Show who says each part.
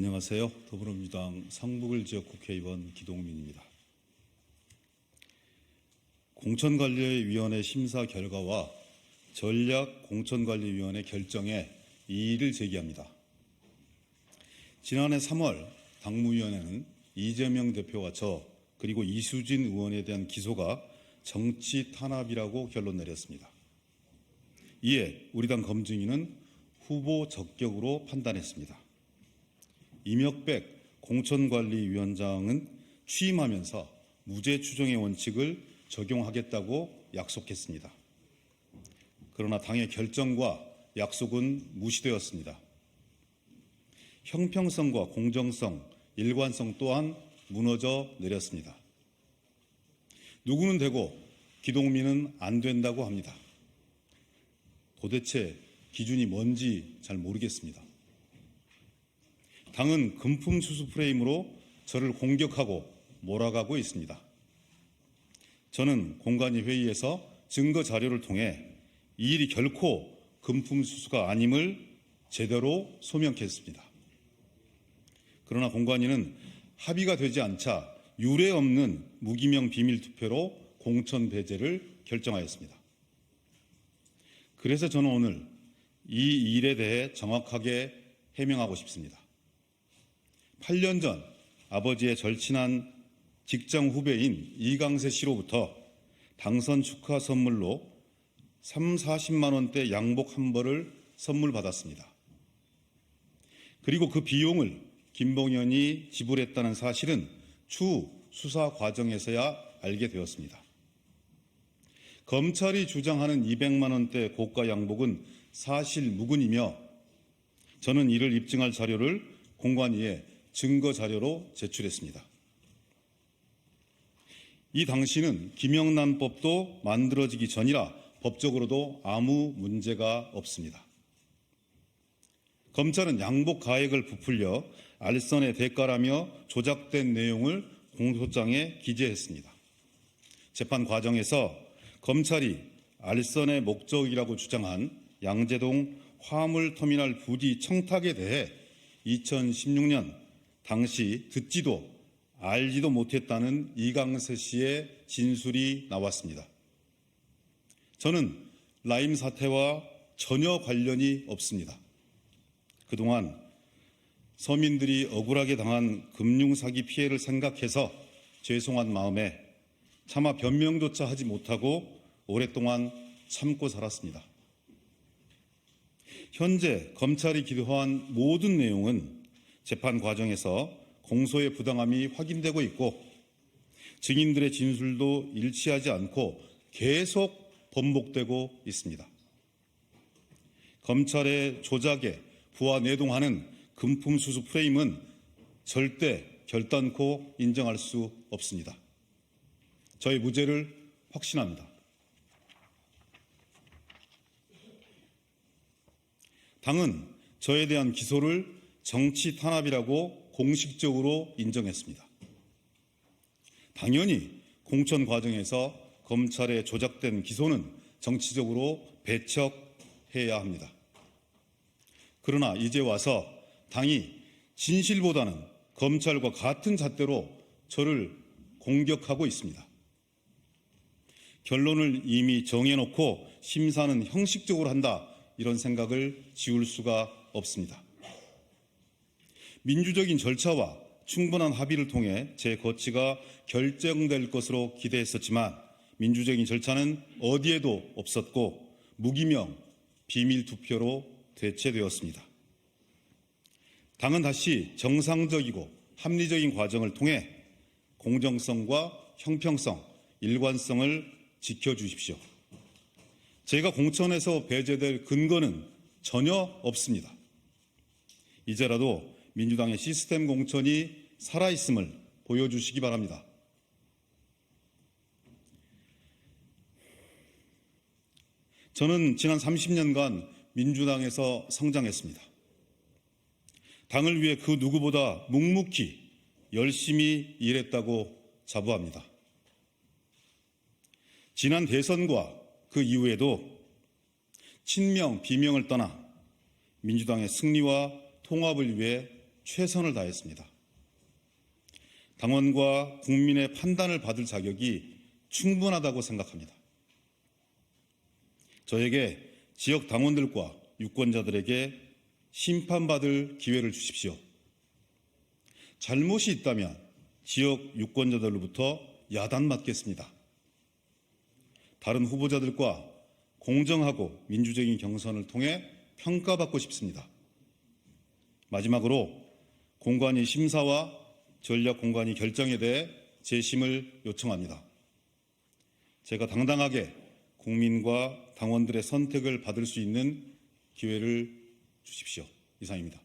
Speaker 1: 안녕하세요. 더불어민주당 성북을 지역 국회의원 기동민입니다. 공천관리위원회 심사 결과와 전략공천관리위원회 결정에 이의를 제기합니다. 지난해 3월 당무위원회는 이재명 대표와 저 그리고 이수진 의원에 대한 기소가 정치 탄압이라고 결론 내렸습니다. 이에 우리 당 검증위는 후보 적격으로 판단했습니다. 이명백 공천관리위원장은 취임하면서 무죄 추정의 원칙을 적용하겠다고 약속했습니다. 그러나 당의 결정과 약속은 무시되었습니다. 형평성과 공정성, 일관성 또한 무너져 내렸습니다. 누구는 되고 기동민은 안 된다고 합니다. 도대체 기준이 뭔지 잘 모르겠습니다. 당은 금품 수수 프레임으로 저를 공격하고 몰아가고 있습니다. 저는 공관위 회의에서 증거 자료를 통해 이 일이 결코 금품 수수가 아님을 제대로 소명했습니다. 그러나 공관위는 합의가 되지 않자 유례 없는 무기명 비밀 투표로 공천 배제를 결정하였습니다. 그래서 저는 오늘 이 일에 대해 정확하게 해명하고 싶습니다. 8년 전 아버지의 절친한 직장 후배인 이강세 씨로부터 당선 축하 선물로 40만 원대 양복 한 벌을 선물 받았습니다. 그리고 그 비용을 김봉현이 지불했다는 사실은 추후 수사 과정에서야 알게 되었습니다. 검찰이 주장하는 200만 원대 고가 양복은 사실 무근이며 저는 이를 입증할 자료를 공관위에 증거 자료로 제출했습니다. 이 당시는 김영란법도 만들어지기 전이라 법적으로도 아무 문제가 없습니다. 검찰은 양복 가액을 부풀려 알선의 대가라며 조작된 내용을 공소장에 기재했습니다. 재판 과정에서 검찰이 알선의 목적이라고 주장한 양재동 화물터미널 부지 청탁에 대해 2016년 당시 듣지도 알지도 못했다는 이강세 씨의 진술이 나왔습니다. 저는 라임 사태와 전혀 관련이 없습니다. 그동안 서민들이 억울하게 당한 금융사기 피해를 생각해서 죄송한 마음에 차마 변명조차 하지 못하고 오랫동안 참고 살았습니다. 현재 검찰이 기소한 모든 내용은 재판 과정에서 공소의 부당함이 확인되고 있고 증인들의 진술도 일치하지 않고 계속 번복되고 있습니다. 검찰의 조작에 부하내동하는 금품 수수 프레임은 절대 결단코 인정할 수 없습니다. 저의 무죄를 확신합니다. 당은 저에 대한 기소를 정치 탄압이라고 공식적으로 인정했습니다. 당연히 공천 과정에서 검찰의 조작된 기소는 정치적으로 배척해야 합니다. 그러나 이제 와서 당이 진실보다는 검찰과 같은 잣대로 저를 공격하고 있습니다. 결론을 이미 정해놓고 심사는 형식적으로 한다, 이런 생각을 지울 수가 없습니다. 민주적인 절차와 충분한 합의를 통해 제 거취가 결정될 것으로 기대했었지만 민주적인 절차는 어디에도 없었고 무기명 비밀 투표로 대체되었습니다. 당은 다시 정상적이고 합리적인 과정을 통해 공정성과 형평성, 일관성을 지켜주십시오. 제가 공천에서 배제될 근거는 전혀 없습니다. 이제라도 민주당의 시스템 공천이 살아있음을 보여주시기 바랍니다. 저는 지난 30년간 민주당에서 성장했습니다. 당을 위해 그 누구보다 묵묵히 열심히 일했다고 자부합니다. 지난 대선과 그 이후에도 친명, 비명을 떠나 민주당의 승리와 통합을 위해 최선을 다했습니다. 당원과 국민의 판단을 받을 자격이 충분하다고 생각합니다. 저에게 지역 당원들과 유권자들에게 심판받을 기회를 주십시오. 잘못이 있다면 지역 유권자들로부터 야단맞겠습니다. 다른 후보자들과 공정하고 민주적인 경선을 통해 평가받고 싶습니다. 마지막으로 공관위 심사와 전략 공관위 결정에 대해 재심을 요청합니다. 제가 당당하게 국민과 당원들의 선택을 받을 수 있는 기회를 주십시오. 이상입니다.